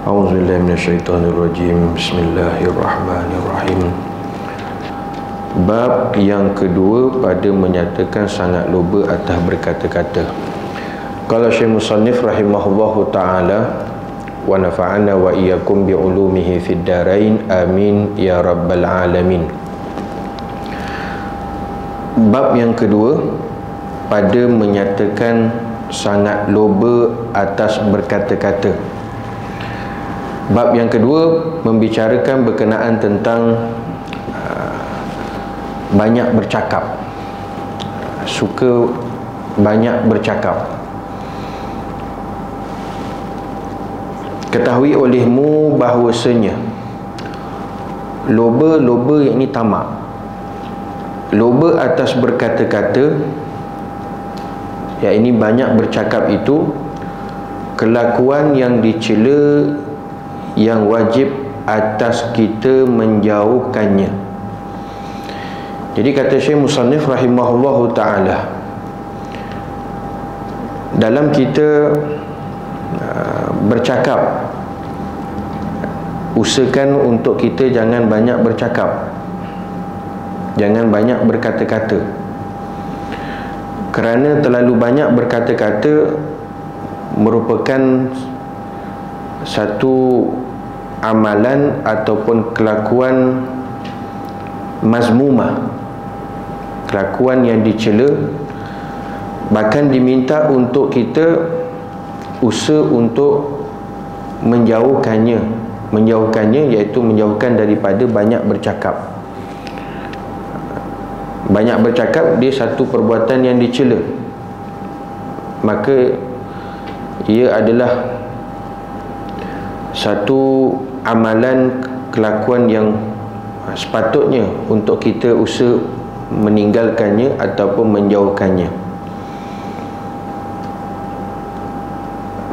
A'udzubillahi minasyaitonirrajim. Bismillahirrahmanirrahim. Bab yang kedua pada menyatakan sangat loba atas berkata-kata. Qala Syekh Musannif rahimahullahu ta'ala wa nafa'ana wa iyyakum bi ulumihi fid darain amin ya rabbal alamin. Bab yang kedua pada menyatakan sangat loba atas berkata-kata. Bab yang kedua membicarakan berkenaan tentang banyak bercakap, suka banyak bercakap. Ketahui olehmu bahawasanya loba yang ini tamak. Loba atas berkata-kata, yang ini banyak bercakap itu kelakuan yang dicela, yang wajib atas kita menjauhkannya. Jadi kata Syekh Musannif rahimahullahu ta'ala, dalam kita bercakap, usahakan untuk kita jangan banyak bercakap, jangan banyak berkata-kata. Kerana terlalu banyak berkata-kata merupakan satu amalan ataupun kelakuan mazmumah, kelakuan yang dicela. Bahkan diminta untuk kita usaha untuk menjauhkannya, iaitu menjauhkan daripada banyak bercakap. Banyak bercakap dia satu perbuatan yang dicela, maka ia adalah satu amalan kelakuan yang sepatutnya untuk kita usaha meninggalkannya ataupun menjauhkannya.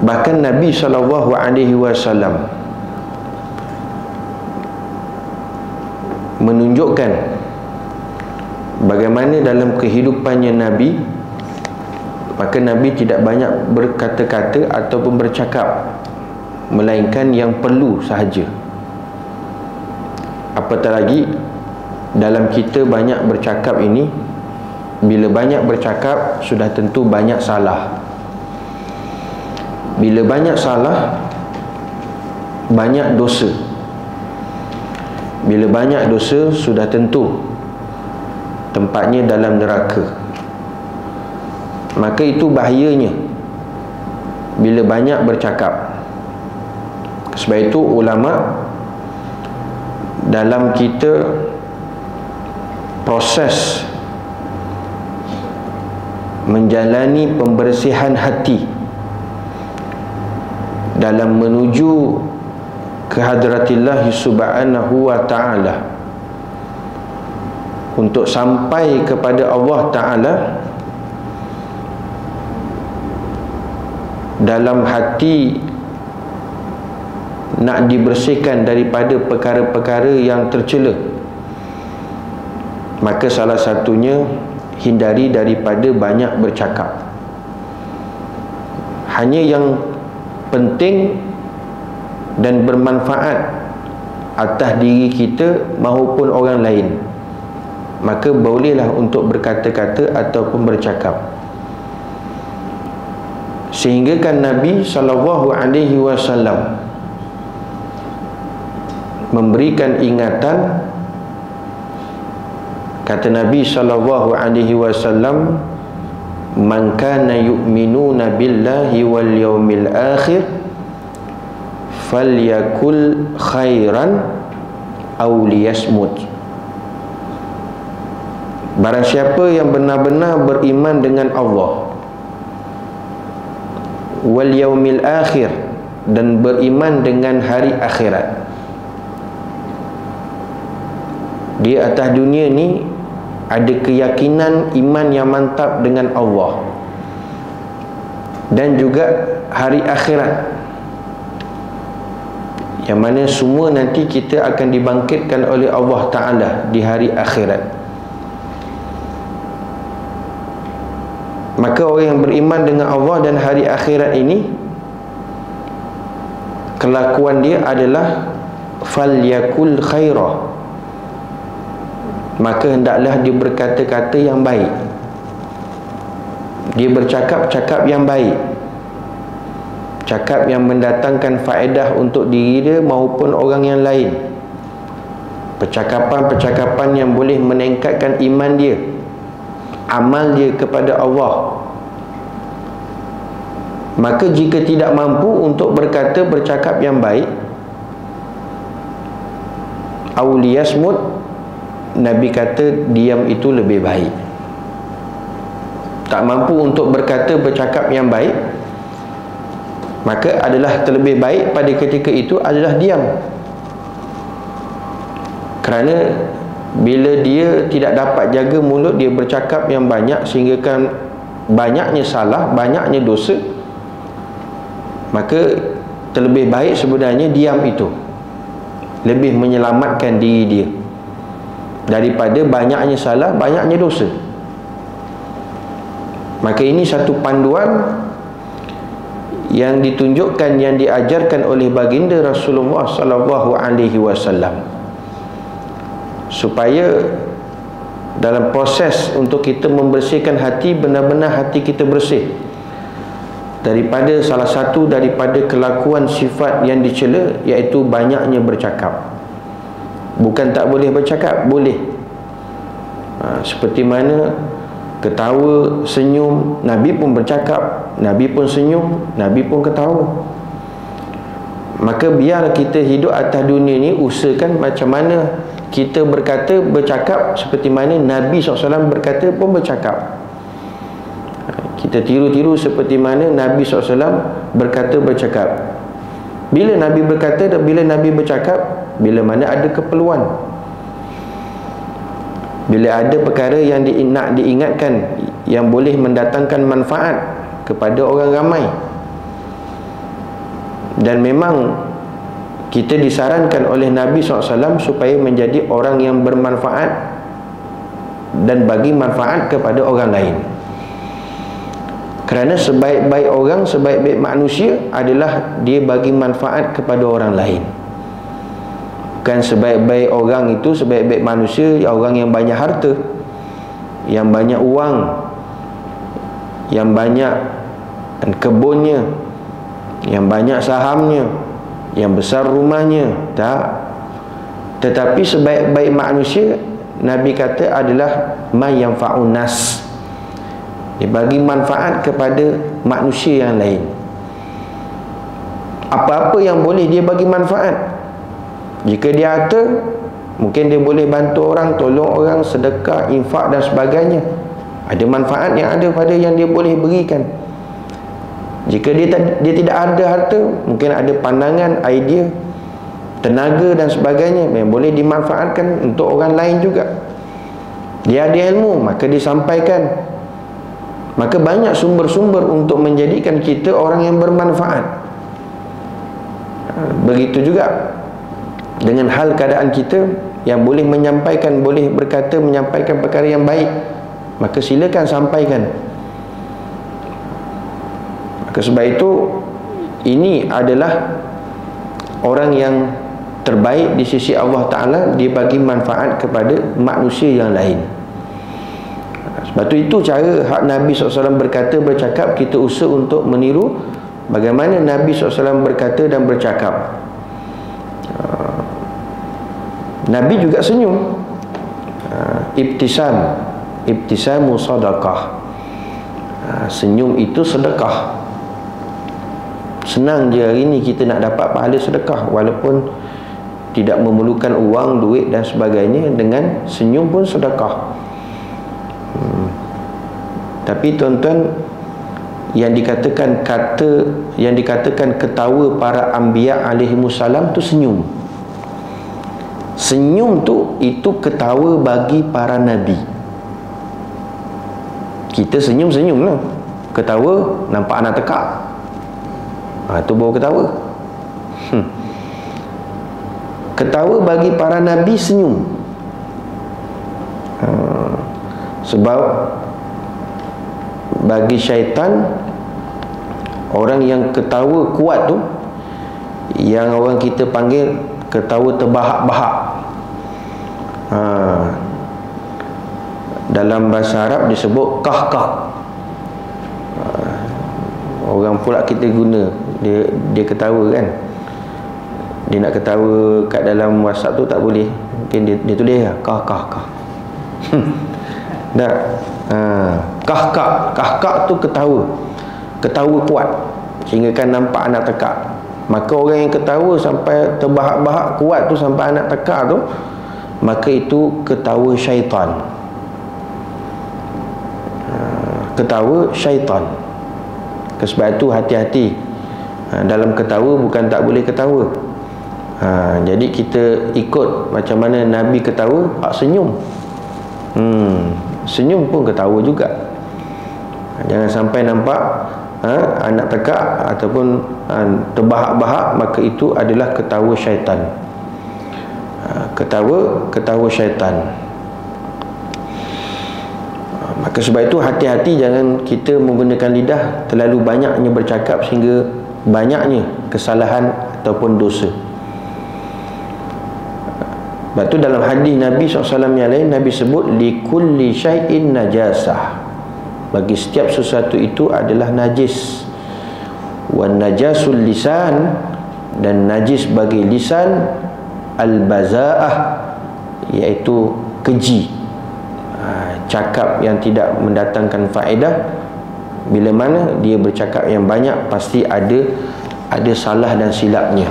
Bahkan Nabi SAW menunjukkan bagaimana dalam kehidupannya Nabi, maka Nabi tidak banyak berkata-kata ataupun bercakap, melainkan yang perlu sahaja. Apatah lagi dalam kita banyak bercakap ini, bila banyak bercakap sudah tentu banyak salah. Bila banyak salah, banyak dosa. Bila banyak dosa sudah tentu tempatnya dalam neraka. Maka itu bahayanya bila banyak bercakap. Sebab itu ulama dalam kita proses menjalani pembersihan hati dalam menuju ke hadratillah subhanahu wa ta'ala, untuk sampai kepada Allah Ta'ala, dalam hati nak dibersihkan daripada perkara-perkara yang tercela, maka salah satunya hindari daripada banyak bercakap. Hanya yang penting dan bermanfaat atas diri kita maupun orang lain, maka bolehlah untuk berkata-kata ataupun bercakap. Sehingga kan Nabi SAW memberikan ingatan. Kata Nabi SAW, man kana yu'minuna billahi wal yawmil akhir falyakul khairan aw liyasmut. Barang siapa yang benar-benar beriman dengan Allah wal yaumil akhir, dan beriman dengan hari akhirat, dia atas dunia ni ada keyakinan iman yang mantap dengan Allah dan juga hari akhirat, yang mana semua nanti kita akan dibangkitkan oleh Allah Ta'ala di hari akhirat. Maka orang yang beriman dengan Allah dan hari akhirat ini kelakuan dia adalah falyakul khairah, maka hendaklah dia berkata-kata yang baik, dia bercakap-cakap yang baik, cakap yang mendatangkan faedah untuk diri dia maupun orang yang lain, percakapan-percakapan yang boleh meningkatkan iman dia, amal dia kepada Allah. Maka jika tidak mampu untuk berkata bercakap yang baik, awliyasmut, Nabi kata diam itu lebih baik. Tak mampu untuk berkata bercakap yang baik, maka adalah terlebih baik pada ketika itu adalah diam. Kerana bila dia tidak dapat jaga mulut, dia bercakap yang banyak sehingga kan banyaknya salah, banyaknya dosa, maka terlebih baik sebenarnya diam itu, lebih menyelamatkan diri dia daripada banyaknya salah, banyaknya dosa. Maka ini satu panduan yang ditunjukkan, yang diajarkan oleh baginda Rasulullah sallallahu alaihi wasallam, supaya dalam proses untuk kita membersihkan hati, benar-benar hati kita bersih daripada salah satu daripada kelakuan sifat yang dicela, iaitu banyaknya bercakap. Bukan tak boleh bercakap, boleh. Seperti mana ketawa, senyum, Nabi pun bercakap, Nabi pun senyum, Nabi pun ketawa. Maka biar kita hidup atas dunia ni, usahakan macam mana kita berkata, bercakap seperti mana Nabi SAW berkata pun bercakap. Kita tiru-tiru seperti mana Nabi SAW berkata bercakap. Bila Nabi berkata dan bila Nabi bercakap, bila mana ada keperluan, bila ada perkara yang nak diingatkan, yang boleh mendatangkan manfaat kepada orang ramai. Dan memang kita disarankan oleh Nabi SAW supaya menjadi orang yang bermanfaat dan bagi manfaat kepada orang lain. Kerana sebaik-baik orang, sebaik-baik manusia adalah dia bagi manfaat kepada orang lain. Bukan sebaik-baik orang itu, sebaik-baik manusia orang yang banyak harta, yang banyak uang, yang banyak kebunnya, yang banyak sahamnya, yang besar rumahnya. Tak. Tetapi sebaik-baik manusia, Nabi kata adalah ma yanfa'un nas, dia bagi manfaat kepada manusia yang lain. Apa-apa yang boleh dia bagi manfaat. Jika dia harta, mungkin dia boleh bantu orang, tolong orang, sedekah, infak dan sebagainya. Ada manfaat yang ada pada yang dia boleh berikan. Jika dia tidak ada harta, mungkin ada pandangan, idea, tenaga dan sebagainya yang boleh dimanfaatkan untuk orang lain juga. Dia ada ilmu, maka disampaikan. Maka banyak sumber-sumber untuk menjadikan kita orang yang bermanfaat. Begitu juga dengan hal keadaan kita yang boleh menyampaikan, boleh berkata, menyampaikan perkara yang baik, maka silakan sampaikan. Maka sebab itu, ini adalah orang yang terbaik di sisi Allah Ta'ala, dia bagi manfaat kepada manusia yang lain. Sebab itu cara hak Nabi SAW berkata, bercakap, kita usaha untuk meniru bagaimana Nabi SAW berkata dan bercakap. Nabi juga senyum. Ibtisamu sadaqah. Senyum itu sedekah. Senang je hari ni kita nak dapat pahala sedekah, walaupun tidak memerlukan uang, duit dan sebagainya. Dengan senyum pun sedekah. Tapi tuan-tuan, yang dikatakan ketawa para anbiya alaihimussalam tu senyum. Senyum tu itu ketawa bagi para nabi. Kita senyum-senyum lah. Ketawa nampak anak tekak, tu baru ketawa. Ketawa bagi para nabi senyum. Sebab bagi syaitan, orang yang ketawa kuat tu, yang orang kita panggil ketawa terbahak-bahak. Dalam bahasa Arab disebut kah-kah. Orang pula kita guna, dia ketawa kan, dia nak ketawa kat dalam WhatsApp tu tak boleh, mungkin dia tulis lah kah-kah. Tak. Kah-kah tu ketawa kuat sehingga kan nampak anak tekak. Maka orang yang ketawa sampai terbahak-bahak kuat tu sampai anak tekak tu, maka itu ketawa syaitan. Ketawa syaitan. Sebab itu hati-hati. Dalam ketawa bukan tak boleh ketawa. Jadi kita ikut macam mana Nabi ketawa, senyum. Senyum pun ketawa juga. Jangan sampai nampak anak tekak ataupun terbahak-bahak, maka itu adalah ketawa syaitan. Ketawa syaitan. Maka sebab itu hati-hati, jangan kita menggunakan lidah terlalu banyaknya bercakap sehingga banyaknya kesalahan ataupun dosa. Sebab itu dalam hadis Nabi SAW yang lain, Nabi sebut likulli syai'in najasah, bagi setiap sesuatu itu adalah najis. Wan najasul lisan, dan najis bagi lisan al-bazaah, iaitu keji, cakap yang tidak mendatangkan faedah. Bila mana dia bercakap yang banyak, pasti ada salah dan silapnya.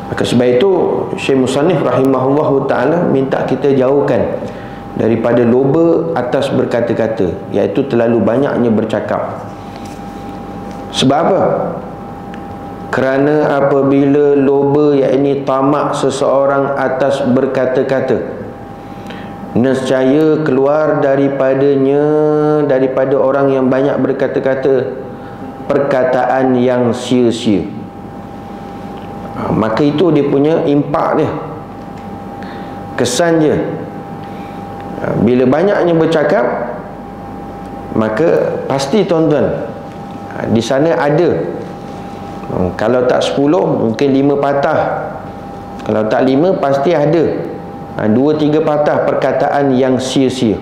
Maka sebab itu Syekh Musannif rahimahullahu ta'ala minta kita jauhkan daripada loba atas berkata-kata, iaitu terlalu banyaknya bercakap. Sebab apa? Kerana apabila loba, yakni tamak seseorang atas berkata-kata, nescaya keluar daripada orang yang banyak berkata-kata perkataan yang sia-sia. Maka itu dia punya impak dia, kesan dia. Bila banyaknya bercakap, maka pasti tuan-tuan, di sana ada, kalau tak 10 mungkin 5 patah, kalau tak 5 pasti ada 2-3 patah perkataan yang sia-sia.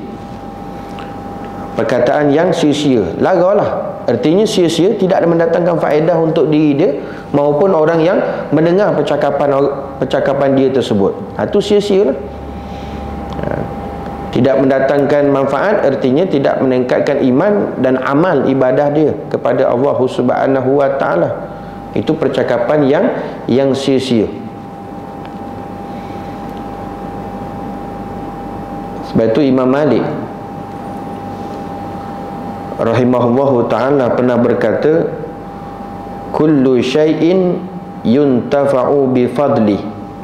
Perkataan yang sia-sia, lagalah. Artinya sia-sia, tidak mendatangkan faedah untuk diri dia maupun orang yang mendengar percakapan dia tersebut. Itu sia-sia lah. Tidak mendatangkan manfaat, artinya tidak meningkatkan iman dan amal ibadah dia kepada Allah Subhanahu wa ta'ala. Itu percakapan yang sia-sia. Sebab itu Imam Malik rahimahullahu ta'ala pernah berkata, kullu syai'in yuntafa'u bi fadli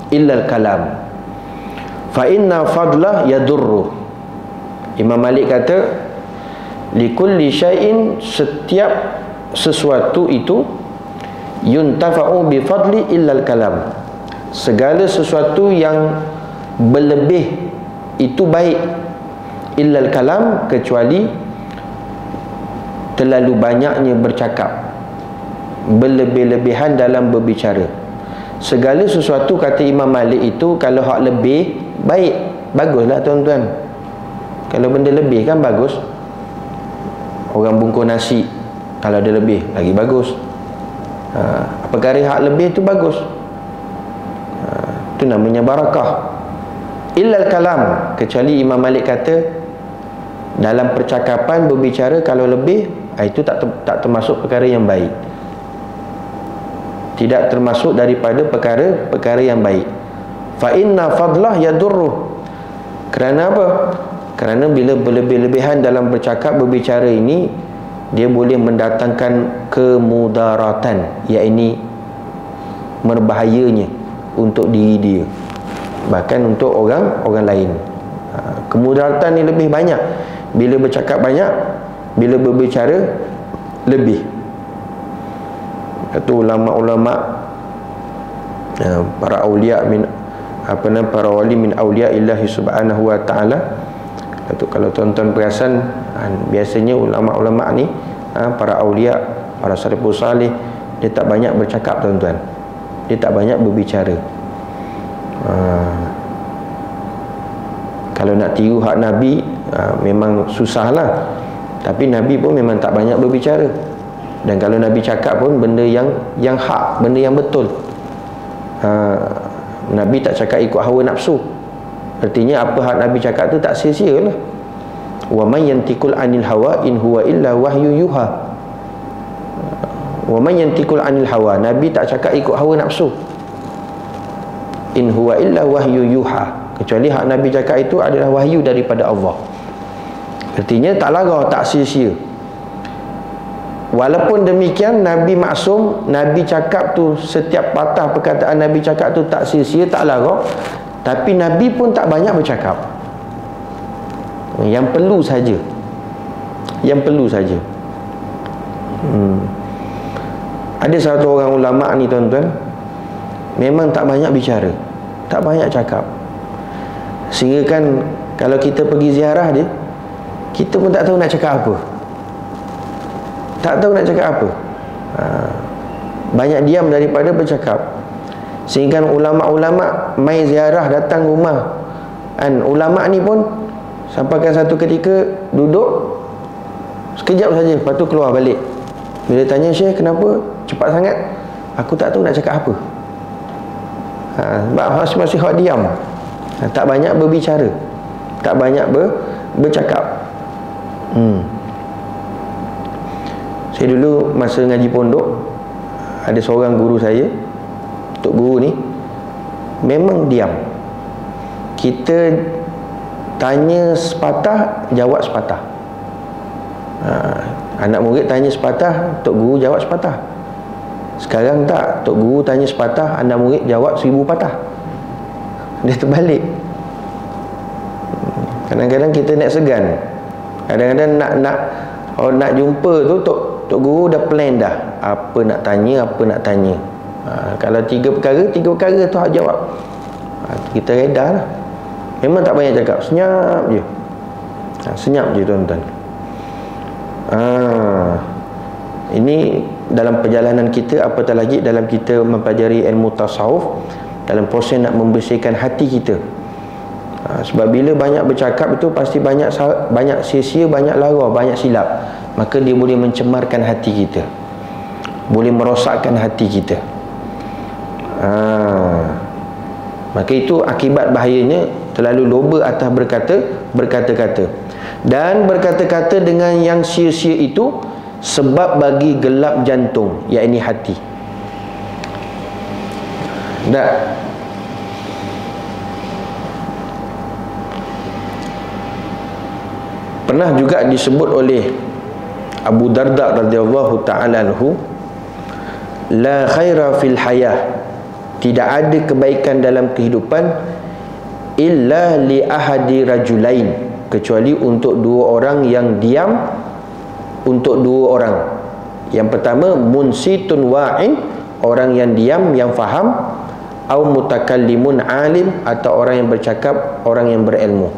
illa al-kalam, fa inna fadlah yadurru. Imam Malik kata, likulli syai'in, setiap sesuatu itu, yuntafa'u bi fadli illa al-kalam, segala sesuatu yang berlebih itu baik, illa al-kalam, kecuali terlalu banyaknya bercakap, berlebih-lebihan dalam berbicara. Segala sesuatu, kata Imam Malik, itu kalau hak lebih baik, baguslah tuan-tuan. Kalau benda lebih kan bagus. Orang bungkus nasi, kalau ada lebih lagi bagus. Perkara hak lebih itu bagus. Itu namanya barakah. Illal kalam, kecuali Imam Malik kata dalam percakapan berbicara kalau lebih, itu tak termasuk perkara yang baik, tidak termasuk daripada perkara yang baik. Fa inna fadlah yadurruh. Kerana apa? Kerana bila berlebih-lebihan dalam berbicara ini, dia boleh mendatangkan kemudaratan, iaitu berbahayanya untuk diri dia, bahkan untuk orang lain. Kemudaratan ni lebih banyak bila bercakap banyak, bila berbicara lebih. Itu ulama-ulama, para aulia para wali min aulia illahi subhanahu wa ta'ala. Kalau tuan-tuan perasan, biasanya ulama-ulama ni, para aulia, para salafus salih, dia tak banyak bercakap tuan-tuan. dia tak banyak berbicara. Kalau nak tiru hak Nabi, memang susah lah. Tapi Nabi pun memang tak banyak berbicara. Dan kalau Nabi cakap pun benda yang hak, benda yang betul. Nabi tak cakap ikut hawa nafsu. Artinya apa hak Nabi cakap tu tak sia-sia lah. Wa man yantiqul anil hawa in huwa illa wahyu yuha. Wa man yantiqul anil hawa, Nabi tak cakap ikut hawa nafsu. In huwa illa wahyu yuha, kecuali hak Nabi cakap itu adalah wahyu daripada Allah. Artinya tak larang, tak sia-sia. Walaupun demikian, Nabi maksum, Nabi cakap tu, setiap patah perkataan Nabi cakap tu tak sia-sia, tak larang. Tapi Nabi pun tak banyak bercakap. Yang perlu saja. Yang perlu saja. Ada satu orang ulama ni tuan-tuan, memang tak banyak bicara, tak banyak cakap. Sehingga kan kalau kita pergi ziarah dia, kita pun tak tahu nak cakap apa. Tak tahu nak cakap apa. Banyak diam daripada bercakap. Sehingga ulama-ulama mai ziarah, datang rumah ulama ni pun sampaikan satu ketika duduk sekejap saja, lepas tu keluar balik. Bila tanya, Syekh kenapa cepat sangat? Aku tak tahu nak cakap apa. Sebab masih hak diam. Tak banyak berbicara, tak banyak bercakap. Saya dulu masa ngaji pondok, ada seorang guru saya, Tok Guru ni memang diam. Kita tanya sepatah, jawab sepatah. Anak murid tanya sepatah, Tok Guru jawab sepatah. Sekarang tak, Tok Guru tanya sepatah, anak murid jawab 1000 patah. Dia terbalik. Kadang-kadang kita nak segan. Kadang-kadang nak jumpa tu, Tok Guru dah plan dah apa nak tanya, apa nak tanya. Kalau 3 perkara tu hak jawab. Kita reda lah. Memang tak banyak cakap, senyap je. Senyap je tuan-tuan. Ini dalam perjalanan kita, apatah lagi dalam kita mempelajari ilmu tasawuf, dalam proses nak membersihkan hati kita. Sebab bila banyak bercakap itu pasti banyak sia-sia, banyak lara, banyak silap. Maka dia boleh mencemarkan hati kita, boleh merosakkan hati kita. Maka itu akibat bahayanya terlalu loba atas berkata-kata. Dan berkata-kata dengan yang sia-sia itu sebab bagi gelap jantung, iaitu hati. Pernah juga disebut oleh Abu Darda radhiyallahu ta'ala anhu, la khaira fil hayah, tidak ada kebaikan dalam kehidupan illa li ahadi rajulain, kecuali untuk 2 orang yang diam, untuk 2 orang. Yang pertama, munsitun wa'in, orang yang diam, yang faham, au mutakallimun alim, atau orang yang bercakap, orang yang berilmu.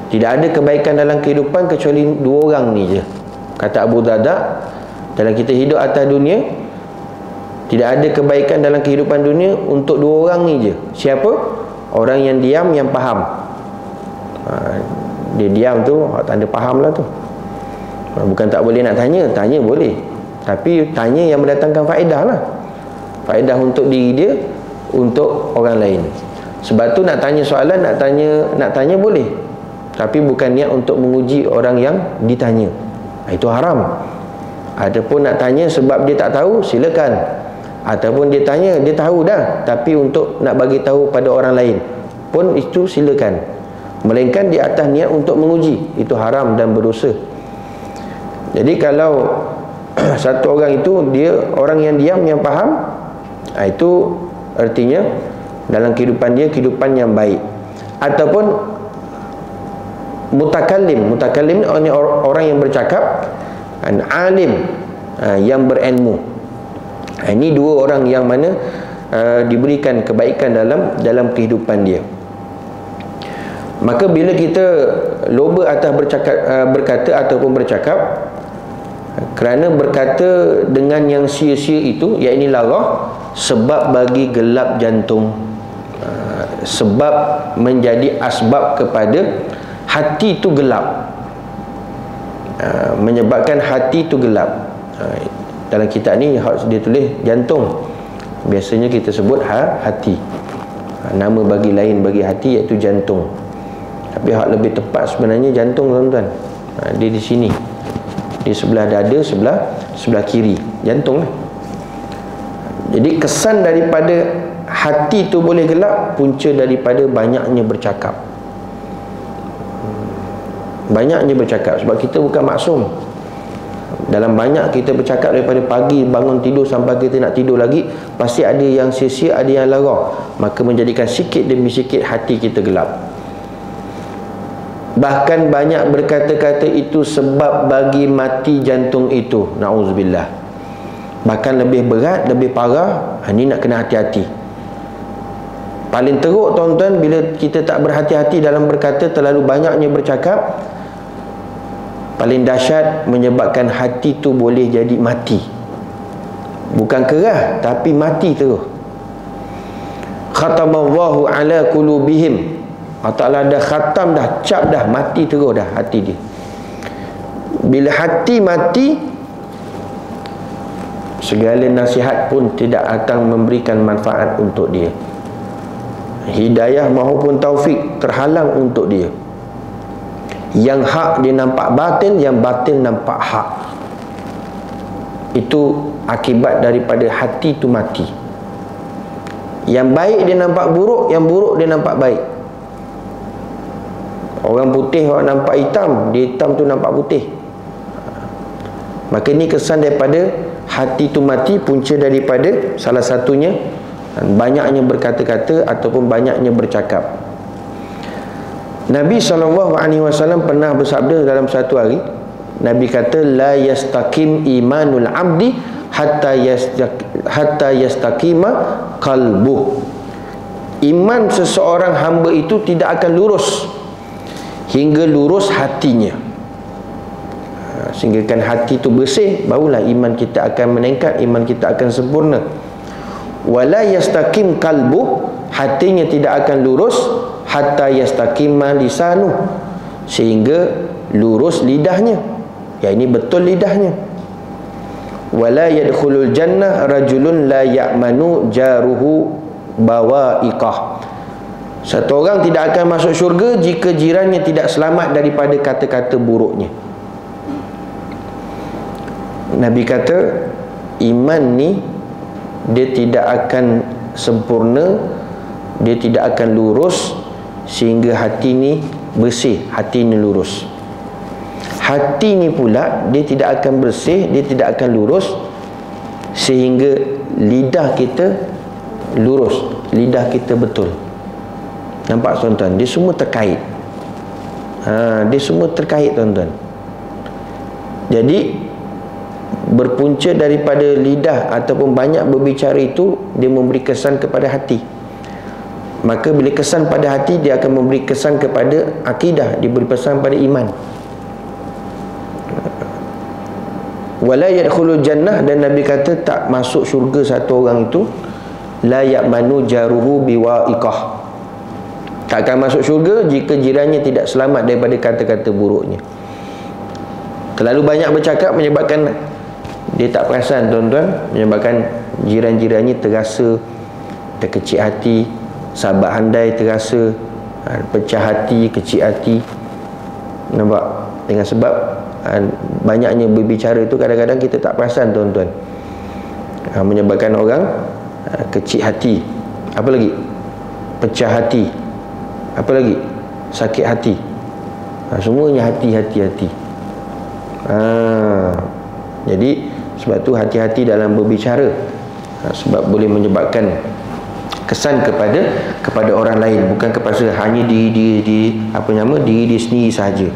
Tidak ada kebaikan dalam kehidupan kecuali 2 orang ni je, kata Abu Darda. Dalam kita hidup atas dunia, tidak ada kebaikan dalam kehidupan dunia untuk 2 orang ni je. Siapa? Orang yang diam, yang faham. Dia diam tu, tanda faham lah tu. Bukan tak boleh nak tanya, tanya boleh, tapi tanya yang mendatangkan faedah lah. Faedah untuk diri dia, untuk orang lain. Sebab tu nak tanya soalan, nak tanya boleh, tapi bukan niat untuk menguji orang yang ditanya. Itu haram. Ataupun nak tanya sebab dia tak tahu, silakan. Ataupun dia tanya, dia tahu dah, tapi untuk nak bagi tahu pada orang lain pun itu silakan. Melainkan di atas niat untuk menguji, itu haram dan berdosa. Jadi kalau satu orang itu dia orang yang diam, yang faham, itu artinya dalam kehidupan dia kehidupan yang baik. Ataupun mutakallim orang yang bercakap, alim, yang berilmu. Ini 2 orang yang mana diberikan kebaikan dalam kehidupan dia. Maka bila kita loba atas berkata ataupun bercakap, Kerana berkata dengan yang sia-sia itu, iaitu larah, sebab bagi gelap jantung, sebab menjadi asbab kepada hati itu gelap, menyebabkan hati itu gelap. Dalam kitab ni dia tulis jantung, biasanya kita sebut hati. Nama bagi lain bagi hati iaitu jantung, tapi hak lebih tepat sebenarnya jantung, tuan-tuan. Dia di sini, di sebelah dada, sebelah kiri, jantung lah. Jadi kesan daripada hati tu boleh gelap punca daripada banyaknya bercakap. Banyaknya bercakap, sebab kita bukan maksum. Dalam banyak kita bercakap daripada pagi bangun tidur sampai kita nak tidur lagi, pasti ada yang sia-sia, ada yang lara, maka menjadikan sikit demi sikit hati kita gelap. Bahkan banyak berkata-kata itu sebab bagi mati jantung itu. Na'udzubillah. Bahkan lebih berat, lebih parah. Ini nak kena hati-hati. Paling teruk, tuan-tuan, bila kita tak berhati-hati dalam berkata, terlalu banyaknya bercakap, paling dahsyat menyebabkan hati tu boleh jadi mati. Bukan kerah, tapi mati terus. Khatamallahu ala qulubihim. Allah Ta'ala dah khatam dah, cap dah, mati terus dah hati dia. Bila hati mati, segala nasihat pun tidak akan memberikan manfaat untuk dia. Hidayah maupun taufik terhalang untuk dia. Yang hak dia nampak batil, yang batil nampak hak. Itu akibat daripada hati tu mati. Yang baik dia nampak buruk, yang buruk dia nampak baik. Orang putih orang nampak hitam, dia hitam tu nampak putih. Maka ini kesan daripada hati tu mati, punca daripada salah satunya banyaknya berkata-kata ataupun banyaknya bercakap. Nabi SAW pernah bersabda dalam satu hari, Nabi kata, la yastaqim imanul abdi hatta yastaqima qalbuh. Iman seseorang hamba itu tidak akan lurus hingga lurus hatinya. Sehingga kan hati itu bersih, barulah iman kita akan meningkat, iman kita akan sempurna. Wala yastaqim qalbuh, hatinya tidak akan lurus hatta yastaqima lisanu, sehingga lurus lidahnya. Ya, ini betul lidahnya. Wala yadkhulul jannah rajulun la ya'manu jaruhu bawa'iqah. Satu orang tidak akan masuk syurga jika jirannya tidak selamat daripada kata-kata buruknya. Nabi kata, iman ni dia tidak akan sempurna, dia tidak akan lurus sehingga hati ni bersih, hati ni lurus. Hati ni pula dia tidak akan bersih, dia tidak akan lurus sehingga lidah kita lurus, lidah kita betul. Nampak, tuan-tuan? Dia semua terkait. Dia semua terkait, tuan-tuan. Jadi berpunca daripada lidah ataupun banyak berbicara itu, dia memberi kesan kepada hati. Maka bila kesan pada hati, dia akan memberi kesan kepada akidah, dia beri pesan pada iman. Wala yadkhulul jannah, dan Nabi kata tak masuk syurga satu orang itu la ya'manu jaruhu biwa'iqah. Tak akan masuk syurga jika jirannya tidak selamat daripada kata-kata buruknya. Terlalu banyak bercakap menyebabkan dia tak perasan, tuan-tuan, menyebabkan jiran-jirannya terasa terkecil hati, sahabat handai terasa pecah hati, kecil hati. Nampak? Dengan sebab banyaknya berbicara itu, kadang-kadang kita tak perasan, tuan-tuan, menyebabkan orang kecil hati. Apa lagi? Pecah hati. Apa lagi? Sakit hati. Semuanya hati. Jadi sebab tu hati-hati dalam berbicara, sebab boleh menyebabkan kesan kepada orang lain, bukan kepada hanya diri sendiri sahaja.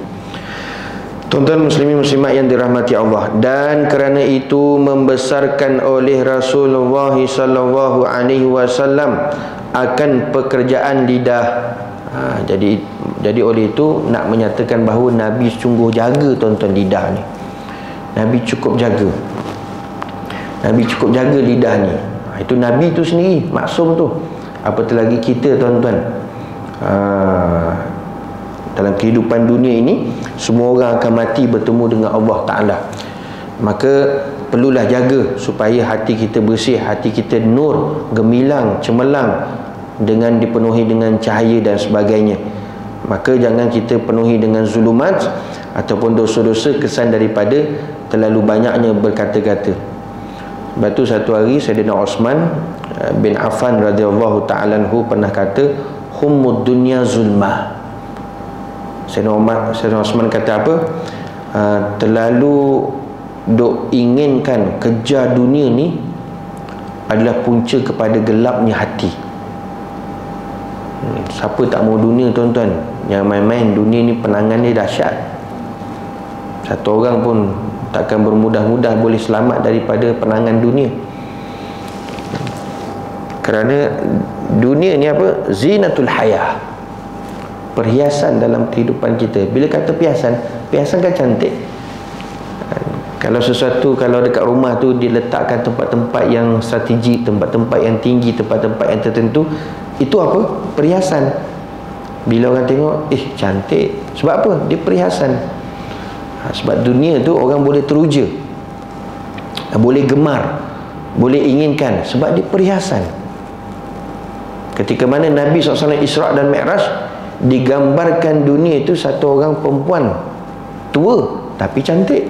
Tuan-tuan muslimin muslimat yang dirahmati Allah, dan kerana itu membesarkan oleh Rasulullah sallallahu alaihi wasallam akan pekerjaan lidah. Jadi oleh itu nak menyatakan bahawa Nabi sungguh jaga, tuan-tuan, lidah ni. Nabi cukup jaga. Nabi cukup jaga lidah ni. Itu Nabi tu sendiri, maksum tu. Apatah lagi kita, tuan-tuan. Dalam kehidupan dunia ini, semua orang akan mati bertemu dengan Allah Ta'ala. Maka perlulah jaga supaya hati kita bersih, hati kita nur, gemilang, cemerlang, dengan dipenuhi dengan cahaya dan sebagainya. Maka jangan kita penuhi dengan zulumat ataupun dosa-dosa kesan daripada terlalu banyaknya berkata-kata. Sebab tu satu hari Sayyidina Osman bin Affan radhiyallahu ta'ala anhu pernah kata, hummud dunya zulmah. Sayyidina Osman kata apa? Terlalu duk inginkan, kejar dunia ni adalah punca kepada gelapnya hati. Siapa tak mau dunia, tuan-tuan? Yang main-main dunia ni penangan dia dahsyat. Satu orang pun takkan bermudah-mudah boleh selamat daripada penangan dunia. Kerana dunia ni apa? Zinatul hayah, perhiasan dalam kehidupan kita. Bila kata perhiasan, perhiasan kan cantik. Kalau sesuatu, kalau dekat rumah tu diletakkan tempat-tempat yang strategik, tempat-tempat yang tinggi, tempat-tempat yang tertentu, itu apa? Perhiasan. Bila orang tengok, cantik. Sebab apa? Dia perhiasan. Sebab dunia tu orang boleh teruja, boleh gemar, boleh inginkan, sebab dia perhiasan. Ketika mana Nabi SAW Isra' dan Mi'raj, digambarkan dunia itu satu orang perempuan tua tapi cantik,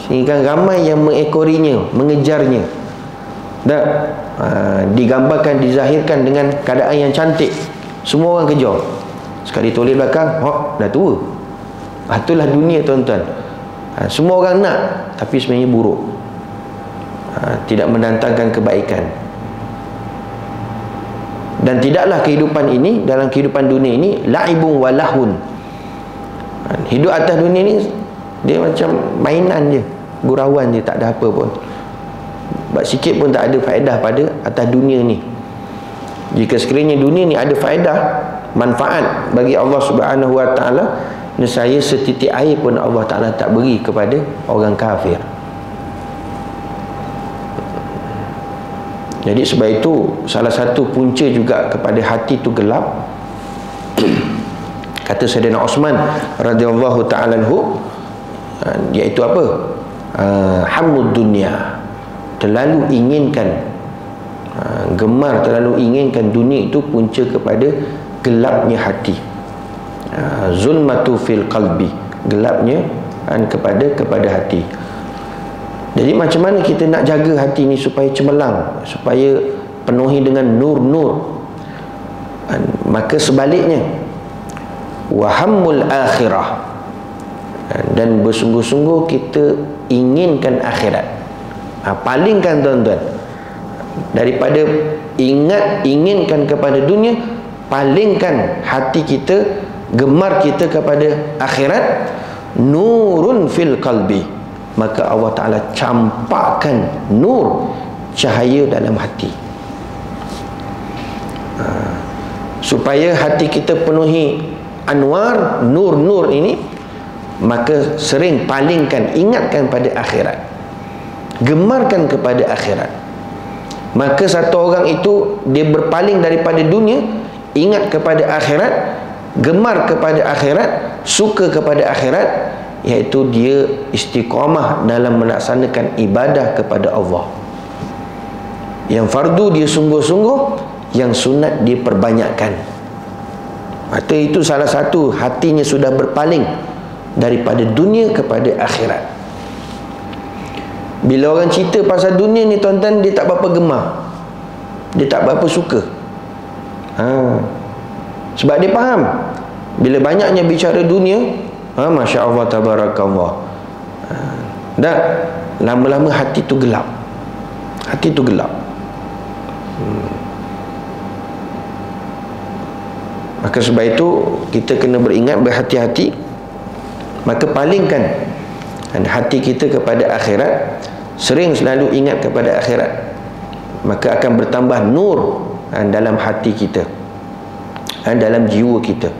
sehingga ramai yang mengekorinya, mengejarnya. Dan digambarkan, dizahirkan dengan keadaan yang cantik. Semua orang kejar. Sekali toleh belakang, dah tua. Itulah dunia, tuan-tuan. Semua orang nak, tapi sebenarnya buruk. Tidak mendatangkan kebaikan. Dan tidaklah kehidupan ini, dalam kehidupan dunia ini, la'ibun wa lahun. Hidup atas dunia ni dia macam mainan je, gurauan je, tak ada apa pun. Sebab sikit pun tak ada faedah pada atas dunia ni. Jika sekiranya dunia ni ada faedah, manfaat bagi Allah Subhanahu wa ta'ala, nescaya setitik air pun Allah Ta'ala tak beri kepada orang kafir. Jadi sebab itu salah satu punca juga kepada hati tu gelap, kata Sayyidina Osman radhiyallahu ta'ala anhu, iaitu apa? Hammud dunia, terlalu inginkan, gemar, terlalu inginkan dunia itu punca kepada gelapnya hati. Zulmatu fil qalbi, gelapnya kepada hati. Jadi macam mana kita nak jaga hati ni supaya cemerlang, supaya penuhi dengan nur-nur? Maka sebaliknya, wahammul akhirah, dan bersungguh-sungguh kita inginkan akhirat. Palingkan, tuan-tuan, daripada inginkan kepada dunia, palingkan hati kita, gemar kita kepada akhirat. Nurun fil qalbi, maka Allah Ta'ala campakkan nur, cahaya dalam hati, supaya hati kita penuhi anwar, nur-nur ini. Maka sering palingkan, ingatkan pada akhirat, gemarkan kepada akhirat. Maka satu orang itu dia berpaling daripada dunia, ingat kepada akhirat, gemar kepada akhirat, suka kepada akhirat, iaitu dia istiqamah dalam melaksanakan ibadah kepada Allah. Yang fardu dia sungguh-sungguh, yang sunat dia perbanyakkan. Maka itu salah satu hatinya sudah berpaling daripada dunia kepada akhirat. Bila orang cerita pasal dunia ni, tuan-tuan, dia tak berapa gemar, dia tak berapa suka. Sebab dia faham, bila banyaknya bicara dunia, Masya Allah, tabarakallah, dan lama-lama hati tu gelap. Hati tu gelap. Maka sebab itu kita kena beringat, berhati-hati. Maka palingkan hati kita kepada akhirat, sering selalu ingat kepada akhirat, maka akan bertambah nur dalam hati kita, dalam jiwa kita.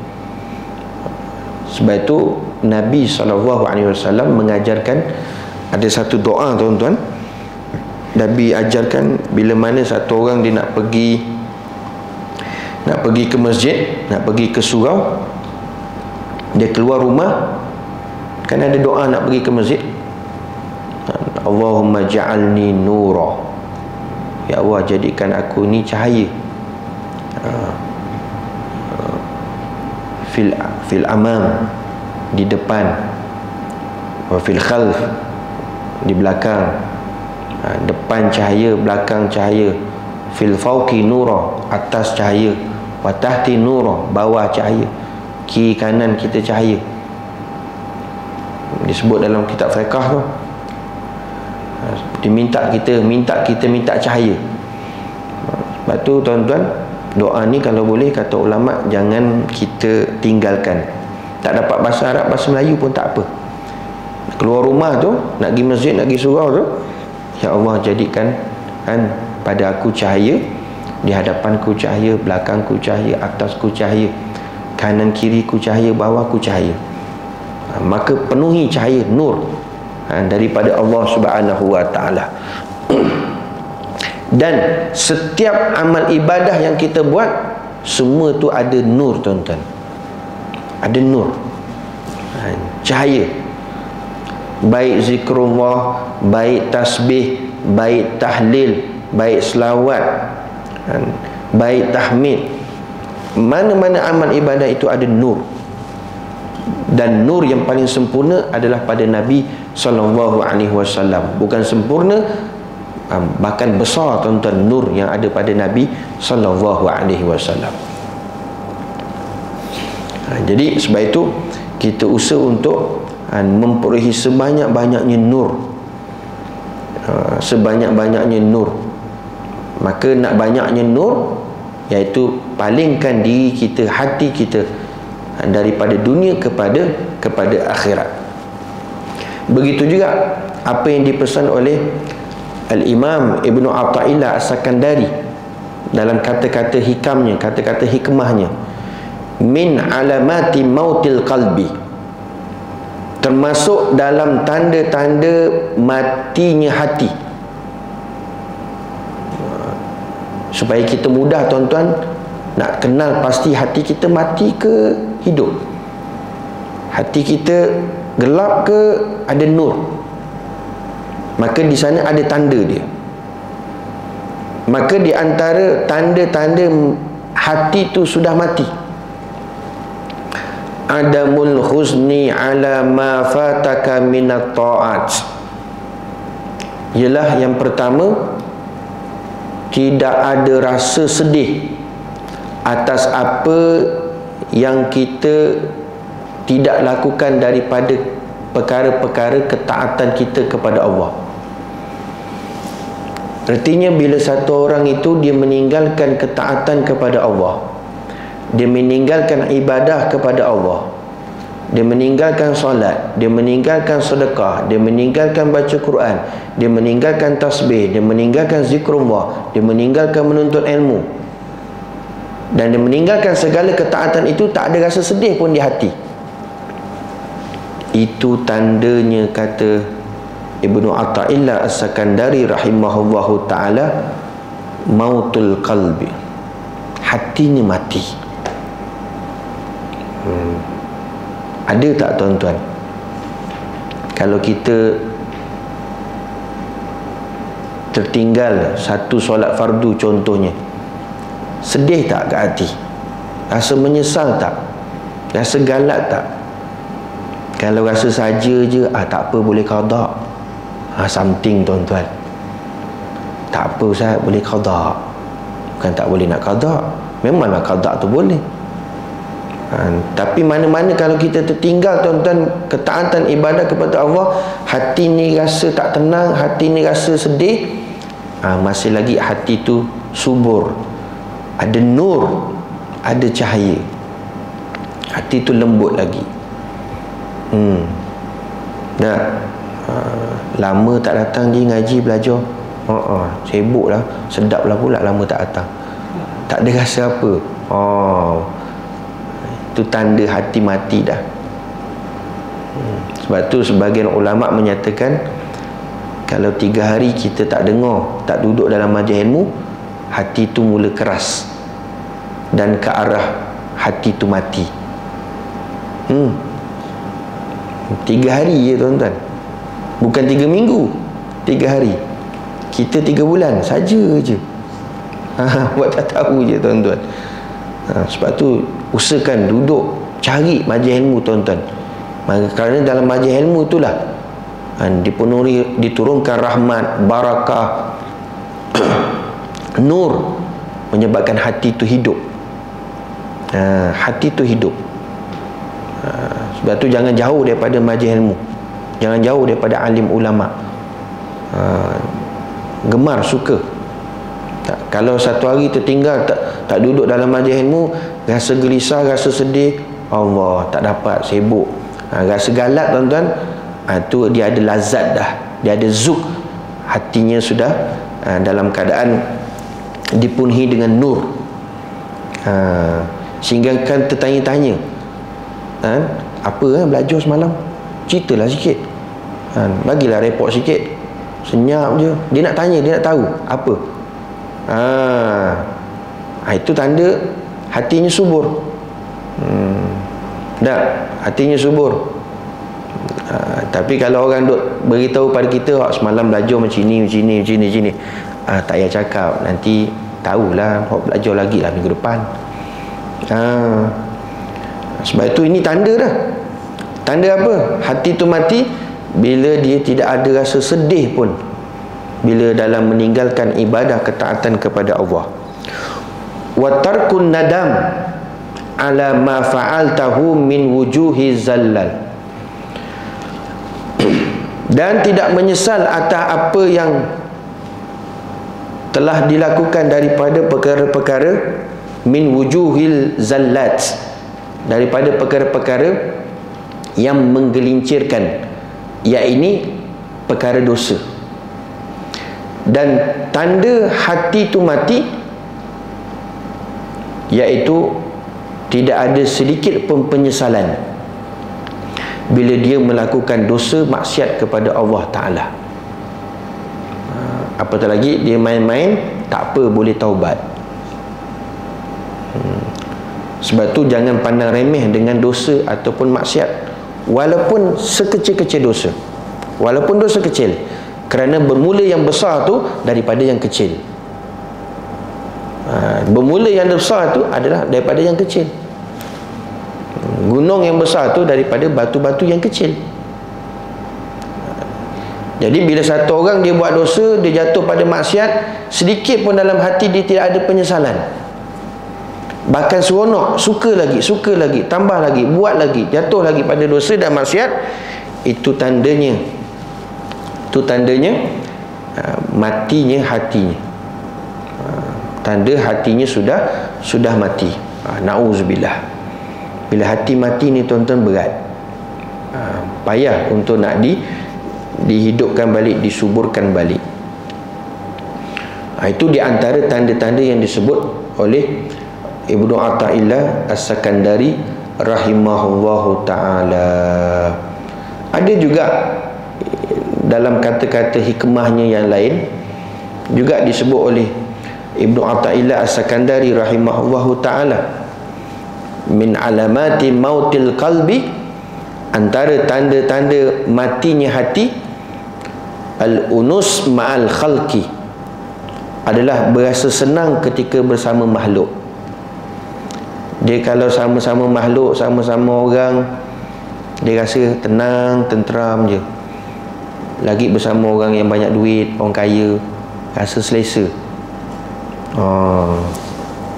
Sebab itu Nabi SAW mengajarkan ada satu doa, tuan-tuan. Nabi ajarkan bila mana satu orang dia nak pergi ke masjid, nak pergi ke surau, dia keluar rumah, kan ada doa nak pergi ke masjid. Allahumma ja'alni nura, ya Allah jadikan aku ni cahaya, fil amam, di depan, wa fil khalf, di belakang. Depan cahaya, belakang cahaya. Fil fauqi nura, atas cahaya. Wa tahti nura, bawah cahaya. Kiri kanan kita cahaya. Disebut dalam kitab fiqh tu. Diminta kita minta cahaya. Sebab tu tuan-tuan, doa ni kalau boleh, kata ulama, jangan kita tinggalkan. Tak dapat bahasa Arab, bahasa Melayu pun tak apa. Keluar rumah tu, nak pergi masjid, nak pergi surau tu, ya Allah jadikan pada aku cahaya, di hadapanku cahaya, belakangku cahaya, atasku cahaya, kanan kiriku cahaya, bawahku cahaya. Maka penuhi cahaya, nur daripada Allah Subhanahu wa ta'ala. Dan setiap amal ibadah yang kita buat, semua tu ada nur, tuan-tuan. Ada nur, cahaya. Baik zikrullah, baik tasbih, baik tahlil, baik selawat, baik tahmid, mana-mana amal ibadah itu ada nur. Dan nur yang paling sempurna adalah pada Nabi SAW. Bukan sempurna, bahkan besar, tuan-tuan, nur yang ada pada Nabi SAW. Jadi sebab itu kita usaha untuk memperolehi sebanyak-banyaknya nur, sebanyak-banyaknya nur. Maka nak banyaknya nur, iaitu palingkan diri kita, hati kita, daripada dunia kepada akhirat. Begitu juga apa yang dipesan oleh Al-Imam Ibn Athaillah As-Sakandari dalam kata-kata hikamnya, kata-kata hikmahnya, min alamati mautil qalbi, termasuk dalam tanda-tanda matinya hati. Supaya kita mudah, tuan-tuan, nak kenal pasti hati kita mati ke hidup, hati kita gelap ke ada nur. Maka di sana ada tanda dia. Maka di antara tanda-tanda hati itu sudah mati, adamul huzni ala ma fataka minat ta'at, ialah yang pertama, tidak ada rasa sedih atas apa yang kita tidak lakukan daripada perkara-perkara ketaatan kita kepada Allah. Artinya bila satu orang itu dia meninggalkan ketaatan kepada Allah, dia meninggalkan ibadah kepada Allah, dia meninggalkan solat, dia meninggalkan sedekah, dia meninggalkan baca Quran, dia meninggalkan tasbih, dia meninggalkan zikrullah, dia meninggalkan menuntut ilmu, dan dia meninggalkan segala ketaatan itu, tak ada rasa sedih pun di hati, itu tandanya, kata Ibnu Athaillah As-Sakandari rahimahullahu ta'ala, mautul qalbi, hatinya mati. Ada tak, tuan-tuan, kalau kita tertinggal satu solat fardu contohnya, sedih tak ke hati? Rasa menyesal tak? Rasa galak tak? Kalau rasa saja je, tak apa, boleh qada, something, tuan-tuan, tak apa Ustaz, boleh qada. Bukan tak boleh nak qada, memang nak qada tu boleh. Tapi mana-mana kalau kita tertinggal, tuan-tuan, ketaatan ibadah kepada Allah, hati ni rasa tak tenang, hati ni rasa sedih, masih lagi hati tu subur, ada nur, ada cahaya, hati tu lembut lagi. Lama tak datang je ngaji belajar, sibuk lah, sedap lah pula lama tak datang, tak ada rasa apa. Itu tanda hati mati dah. Sebab tu sebahagian ulama menyatakan kalau 3 hari kita tak dengar, tak duduk dalam majlis ilmu, hati tu mula keras dan ke arah hati tu mati. 3 hari je tuan-tuan, bukan 3 minggu, 3 hari. Kita 3 bulan saja je. Buat tak tahu je tuan-tuan. Sebab tu usahakan duduk cari majlis ilmu tuan-tuan. Kerana dalam majlis ilmu itulah diturunkan rahmat, barakah, nur, menyebabkan hati itu hidup. Hati itu hidup. Sebab tu jangan jauh daripada majlis ilmu, jangan jauh daripada alim ulama. Gemar, suka. Kalau satu hari tertinggal, tak duduk dalam majlis ilmu, rasa gelisah, rasa sedih, Allah, tak dapat, sibuk, rasa galak tuan-tuan, tu dia ada lazat dah, dia ada zuk, hatinya sudah dalam keadaan dipenuhi dengan nur. Sehingga kan tertanya-tanya, apa belajar semalam, ceritalah sikit, bagilah report sikit, senyap je. Dia nak tanya, dia nak tahu apa. Itu tanda hatinya subur. Hatinya subur. Tapi kalau orang duk beritahu pada kita, semalam belajar macam ni, macam ni, tak payah cakap, nanti tahulah, belajar lagi lah minggu depan. Sebab itu ini tanda dah. Tanda apa? Hati tu mati bila dia tidak ada rasa sedih pun bila dalam meninggalkan ibadah ketaatan kepada Allah. Wa tarkun nadam ala ma fa'altahu min wujuhi zallal, dan tidak menyesal atas apa yang telah dilakukan daripada perkara-perkara min wujuhil zallat, daripada perkara-perkara yang menggelincirkan, iaitu perkara dosa. Dan tanda hati itu mati iaitu tidak ada sedikit pun penyesalan bila dia melakukan dosa maksiat kepada Allah Ta'ala. Apatah lagi dia main-main, tak apa, boleh taubat. Sebab tu jangan pandang remeh dengan dosa ataupun maksiat, walaupun sekecil-kecil dosa, walaupun dosa kecil, kerana bermula yang besar tu daripada yang kecil. Bermula yang besar tu adalah daripada yang kecil. Gunung yang besar tu daripada batu-batu yang kecil. Jadi bila satu orang dia buat dosa, dia jatuh pada maksiat, sedikit pun dalam hati dia tidak ada penyesalan, bahkan seronok, suka lagi, tambah lagi, buat lagi, jatuh lagi pada dosa dan maksiat, itu tandanya matinya hatinya. Tanda hatinya sudah mati. Na'udzubillah. Bila hati mati ni tuan-tuan berat, payah untuk nak dihidupkan balik, disuburkan balik. Itu di antara tanda-tanda yang disebut oleh Ibnu Athaillah As-Sakandari rahimahullahu ta'ala. Ada juga dalam kata-kata hikmahnya yang lain juga disebut oleh Ibnu Athaillah As-Sakandari rahimahullahu ta'ala, min alamati mautil qalbi, antara tanda-tanda matinya hati, al-unus ma'al khalqi, adalah berasa senang ketika bersama makhluk. Dia kalau sama-sama makhluk, sama-sama orang, dia rasa tenang, tenteram je. Lagi bersama orang yang banyak duit, orang kaya, rasa selesa.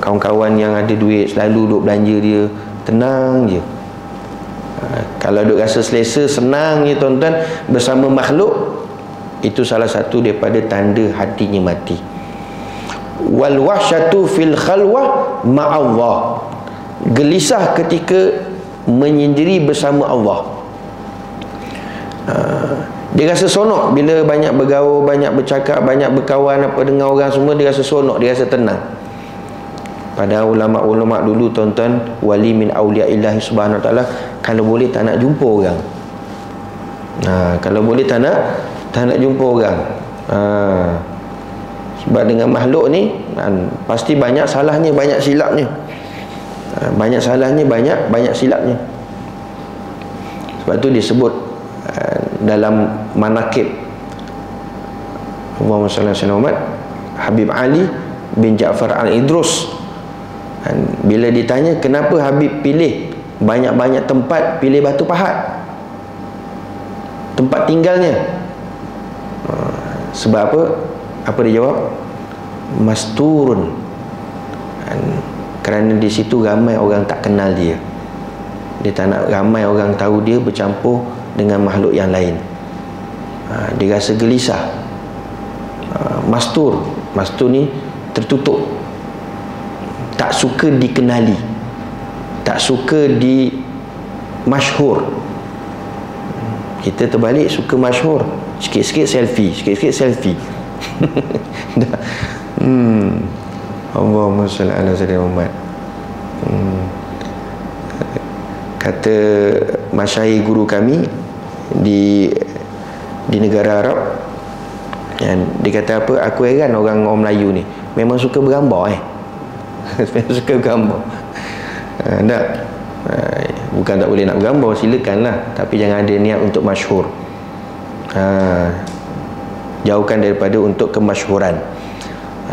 Kawan-kawan yang ada duit selalu duk belanja dia, tenang je. Kalau duk rasa selesa, senang je tuan-tuan bersama makhluk, itu salah satu daripada tanda hatinya mati. Wal wahsyatu fil khalwah ma'allah, gelisah ketika menyendiri bersama Allah. Dia rasa sonok bila banyak bergaul, banyak bercakap, banyak berkawan apa dengan orang semua, dia rasa sonok, dia rasa tenang. Padahal ulama-ulama dulu tuan-tuan, wali min auliyaillah subhanahu wa ta'ala, kalau boleh tak nak jumpa orang. Kalau boleh tak nak jumpa orang. Sebab dengan makhluk ni pasti banyak salahnya, banyak silapnya. Banyak salahnya, banyak silapnya. Sebab tu disebut dalam manakib Allahumma salli ala sayyidina Muhammad, Habib Ali bin Ja'far al-Idrus, bila ditanya kenapa Habib pilih banyak-banyak tempat, pilih Batu Pahat tempat tinggalnya, sebab apa dia jawab? Masturun, kerana di situ ramai orang tak kenal dia. Dia tak nak ramai orang tahu dia bercampur dengan makhluk yang lain. Dia rasa gelisah. Mastur ni tertutup, tak suka dikenali, tak suka di masyhur. Kita terbalik, suka masyhur, sikit-sikit selfie. Allahumma salli ala sayyidina Muhammad. Kata masyayikh guru kami di negara Arab, dia kata apa, aku heran orang Melayu ni memang suka bergambar memang suka bergambar. Bukan tak boleh nak bergambar, silakanlah, tapi jangan ada niat untuk masyhur. Jauhkan daripada untuk kemasyhuran.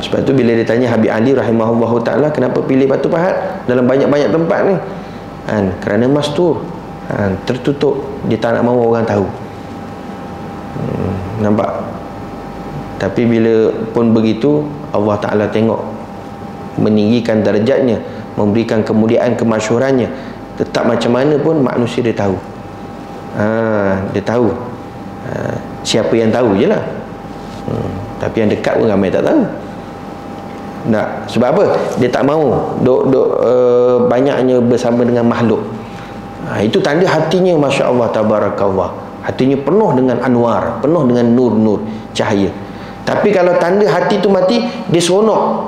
Sebab tu bila ditanya Habib Ali rahimahullahu ta'ala kenapa pilih Batu Pahat dalam banyak-banyak tempat ni, kerana mastur, tertutup, dia tak nak mahu orang tahu. Nampak? Tapi bila pun begitu, Allah Ta'ala tengok, meninggikan darjatnya, memberikan kemuliaan kemasyhurannya. Tetap macam mana pun manusia dia tahu. Dia tahu. Siapa yang tahu je lah. Tapi yang dekat pun ramai tak tahu. Sebab apa? Dia tak mahu banyaknya bersama dengan makhluk. Itu tanda hatinya, Masya Allah, Tabarakallah, hatinya penuh dengan anwar, penuh dengan nur-nur, cahaya. Tapi kalau tanda hati tu mati, dia seronok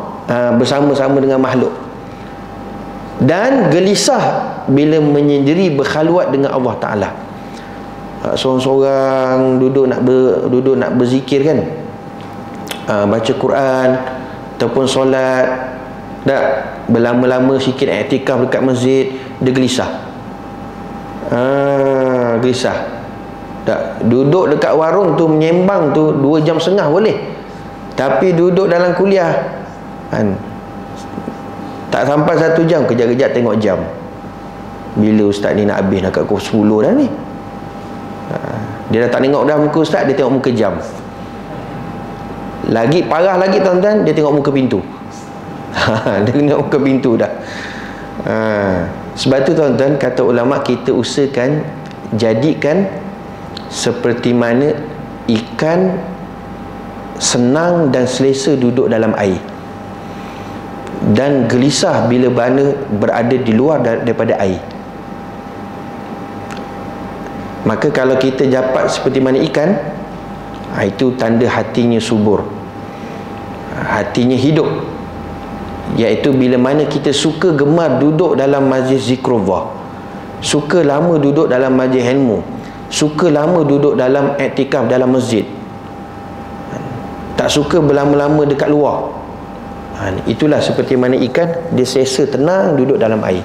bersama-sama dengan makhluk, dan gelisah bila menyendiri berkhalwat dengan Allah Ta'ala. Seorang-seorang duduk nak berzikir kan, baca Quran ataupun solat, tak berlama-lama sikit iktikaf dekat masjid, dia gelisah. Gelisah. Tak, duduk dekat warung tu menyembang tu 2 jam setengah boleh, tapi duduk dalam kuliah tak sampai 1 jam, kejap-kejap tengok jam, bila ustaz ni nak habis, nak kat pukul 10 dah ni. Dia dah tak tengok dah muka ustaz, dia tengok muka jam. Lagi parah lagi tuan-tuan, dia tengok muka pintu. Dia tengok muka pintu dah. Sebab tu tuan-tuan, kata ulama, kita usahakan jadikan seperti mana ikan senang dan selesa duduk dalam air, dan gelisah bila mana berada di luar daripada air. Maka kalau kita dapat seperti mana ikan, itu tanda hatinya subur, hatinya hidup. Iaitu bila mana kita suka gemar duduk dalam majlis zikrullah, suka lama duduk dalam majlis ilmu, suka lama duduk dalam iktikaf dalam masjid, tak suka berlama-lama dekat luar. Itulah seperti mana ikan, dia selesa tenang duduk dalam air.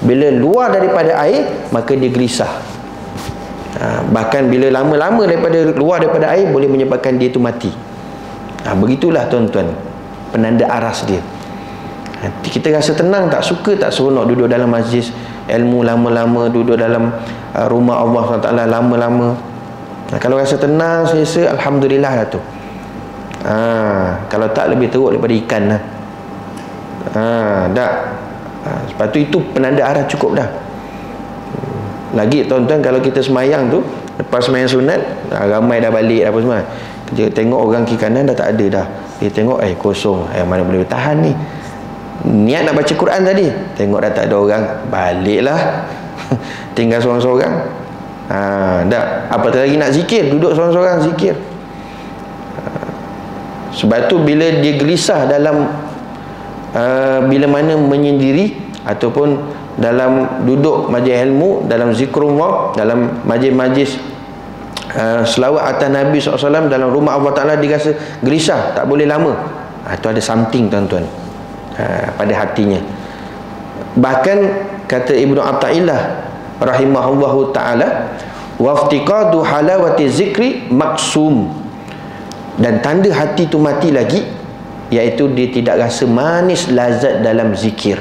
Bila luar daripada air, maka dia gelisah. Bahkan bila lama-lama luar daripada air, boleh menyebabkan dia itu mati. Begitulah tuan-tuan penanda aras dia. Kita rasa tenang, tak suka, tak seronok duduk dalam majlis ilmu lama-lama, duduk dalam rumah Allah SWT lama-lama. Kalau rasa tenang, selesa, alhamdulillah lah tu. Kalau tak, lebih teruk daripada ikan lah. Tak. Sebab tu itu penanda arah cukup dah. Lagi tuan-tuan, kalau kita semayang tu, lepas semayang sunat, ramai dah balik apa semua, dia tengok orang kiri kanan dah tak ada dah. Dia tengok kosong, mana boleh bertahan ni. Niat nak baca Quran tadi, tengok dah tak ada orang, baliklah. Tinggal seorang-seorang. Tak. Apatah lagi nak zikir, duduk seorang-seorang zikir. Sebab tu bila dia gelisah dalam bila mana menyendiri ataupun dalam duduk majlis ilmu, dalam zikrullah, dalam majlis-majlis selawat atas Nabi SAW dalam rumah Allah Ta'ala dirasa gelisah, tak boleh lama. Itu ada something tuan-tuan, pada hatinya. Bahkan kata Ibnu Athaillah rahimahullahu ta'ala, waftiqadu halawati zikri maksum, dan tanda hati tu mati lagi, iaitu dia tidak rasa manis lazat dalam zikir.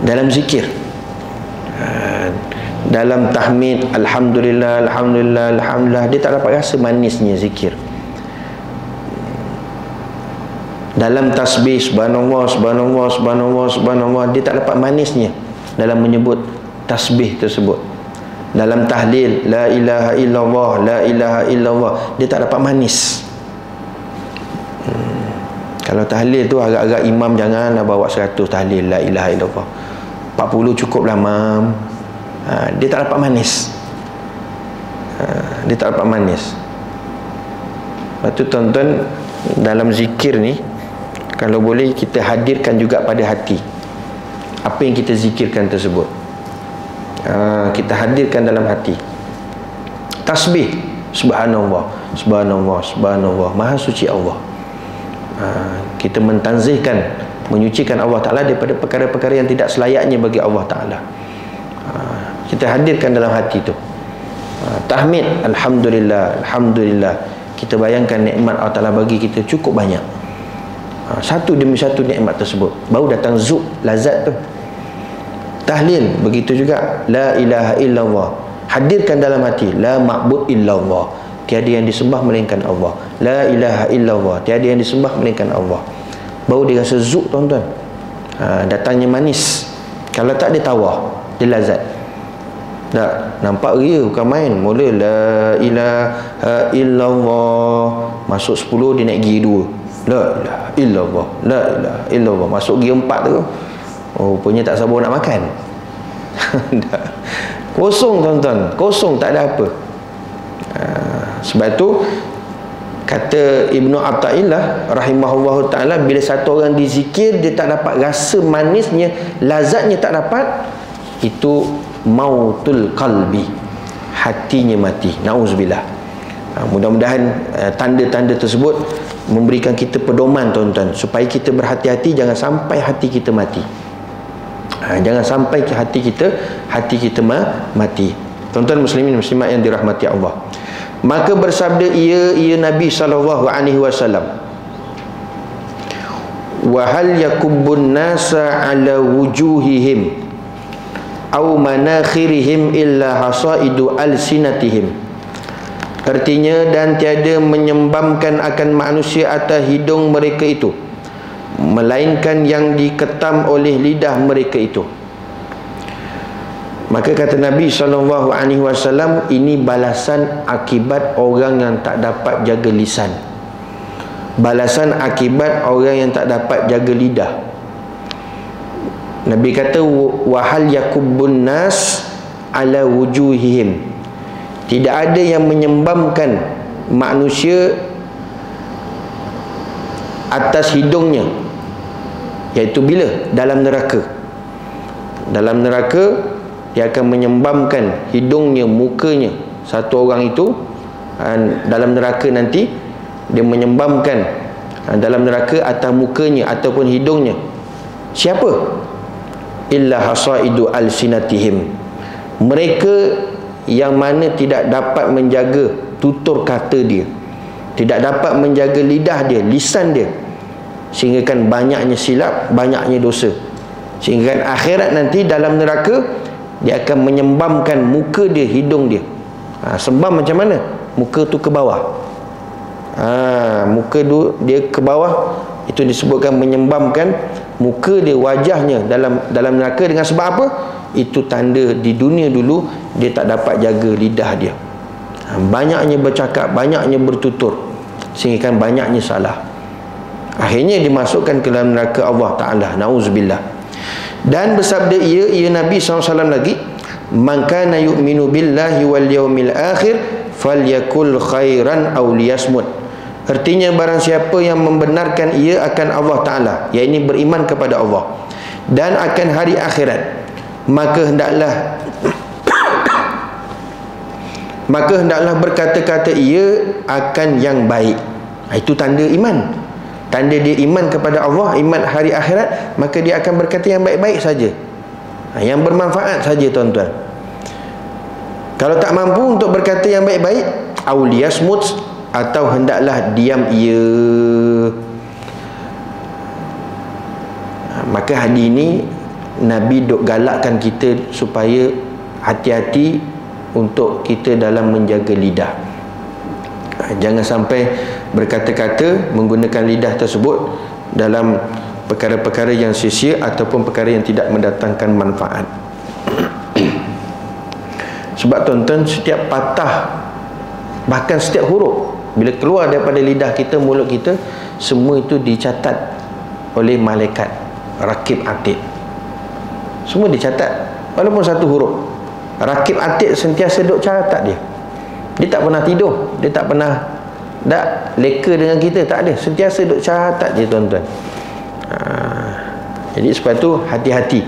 Dalam zikir, dalam tahmid, alhamdulillah, alhamdulillah, alhamdulillah, dia tak dapat rasa manisnya zikir. Dalam tasbih, subhanallah, subhanallah, subhanallah, subhanallah, dia tak dapat manisnya dalam menyebut tasbih tersebut. Dalam tahlil, la ilaha illallah, la ilaha illallah, dia tak dapat manis. Kalau tahlil tu agak-agak imam janganlah bawa 100 tahlil la ilaha illallah, 40 cukup lah mam. Dia tak dapat manis. Dia tak dapat manis. Lepas tu tuan-tuan, dalam zikir ni, kalau boleh kita hadirkan juga pada hati apa yang kita zikirkan tersebut. Kita hadirkan dalam hati. Tasbih, subhanallah, subhanallah, subhanallah, maha suci Allah. Kita mentanzihkan, menyucikan Allah Ta'ala daripada perkara-perkara yang tidak selayaknya bagi Allah Ta'ala. Kita hadirkan dalam hati tu. Tahmid, alhamdulillah, alhamdulillah. Kita bayangkan nikmat Allah Ta'ala bagi kita cukup banyak. Satu demi satu nikmat tersebut, baru datang zuk, lazat tu. Tahlil begitu juga, la ilaha illallah, hadirkan dalam hati, la ma'bud illallah, tiada yang disembah melainkan Allah. La ilaha illallah, tiada yang disembah melainkan Allah. Baru dia rasa zuk tuan-tuan. Datangnya manis. Kalau tak, dia tawar, dia lazat. Tak, nampak ria bukan main. Mula la ilaha illallah, masuk 10 dia naik gigi 2. La ilaha illallah, la ilaha illallah, masuk gigi 4 tu, rupanya tak sabar nak makan. Kosong tuan-tuan, kosong, tak ada apa. Sebab tu kata Ibnu Athaillah rahimahullahu ta'ala, bila satu orang dizikir dia tak dapat rasa manisnya, lazatnya tak dapat, itu mautul qalbi, hatinya mati. Na'udzubillah. Mudah-mudahan tanda-tanda tersebut memberikan kita pedoman tuan-tuan, supaya kita berhati-hati jangan sampai hati kita mati. Jangan sampai hati kita mati. Tuan-tuan muslimin muslimat yang dirahmati Allah. Maka bersabda ia Nabi SAW, wa hal yakubbun nasa ala wujuhihim aw manakhirihim illa hasaidu alsinatihim. Artinya, dan tiada menyembamkan akan manusia atas hidung mereka itu, melainkan yang diketam oleh lidah mereka itu. Maka kata Nabi SAW, ini balasan akibat orang yang tak dapat jaga lisan, balasan akibat orang yang tak dapat jaga lidah. Nabi kata, wahal yakubbun nas ala wujuhihim, tidak ada yang menyembamkan manusia atas hidungnya, iaitu bila? Dalam neraka. Dalam neraka dia akan menyembamkan hidungnya, mukanya. Satu orang itu dalam neraka nanti dia menyembamkan dalam neraka atas mukanya ataupun hidungnya. Siapa? Illa hasaidu alsinatihim, mereka yang mana tidak dapat menjaga tutur kata dia, tidak dapat menjaga lidah dia, lisan dia, sehingga kan banyaknya silap, banyaknya dosa, sehingga kan akhirat nanti dalam neraka dia akan menyembamkan muka dia, hidung dia. Sembam macam mana? Muka tu ke bawah. Muka dia ke bawah, itu disebutkan menyembamkan muka dia, wajahnya dalam neraka. Dengan sebab apa? Itu tanda di dunia dulu dia tak dapat jaga lidah dia, banyaknya bercakap, banyaknya bertutur, sehingga kan banyaknya salah, akhirnya dimasukkan ke dalam neraka Allah Ta'ala. Na'udzubillah. Dan bersabda ia Nabi SAW lagi, man kana yu'minu billahi wal yawmil akhir falyakul khairan aw liyasmut. Artinya, barang siapa yang membenarkan ia akan Allah Ta'ala, iaitu beriman kepada Allah dan akan hari akhirat, maka hendaklah maka hendaklah berkata-kata ia akan yang baik. Itu tanda iman. Tanda dia iman kepada Allah, iman hari akhirat, maka dia akan berkata yang baik-baik saja, yang bermanfaat saja, tuan-tuan. Kalau tak mampu untuk berkata yang baik-baik, auliyasmut, atau hendaklah diam ia. Maka hari ini Nabi duk galakkan kita supaya hati-hati untuk kita dalam menjaga lidah. Jangan sampai berkata-kata menggunakan lidah tersebut dalam perkara-perkara yang sia-sia ataupun perkara yang tidak mendatangkan manfaat. Sebab tuan-tuan, setiap patah, bahkan setiap huruf bila keluar daripada lidah kita, mulut kita, semua itu dicatat oleh malaikat Raqib Atid. Semua dicatat, walaupun satu huruf. Raqib Atid sentiasa duk catat dia. Dia tak pernah tidur, dia tak pernah leka dengan kita, tak ada. Sentiasa duk catat je, tuan-tuan. Jadi sebab tu hati-hati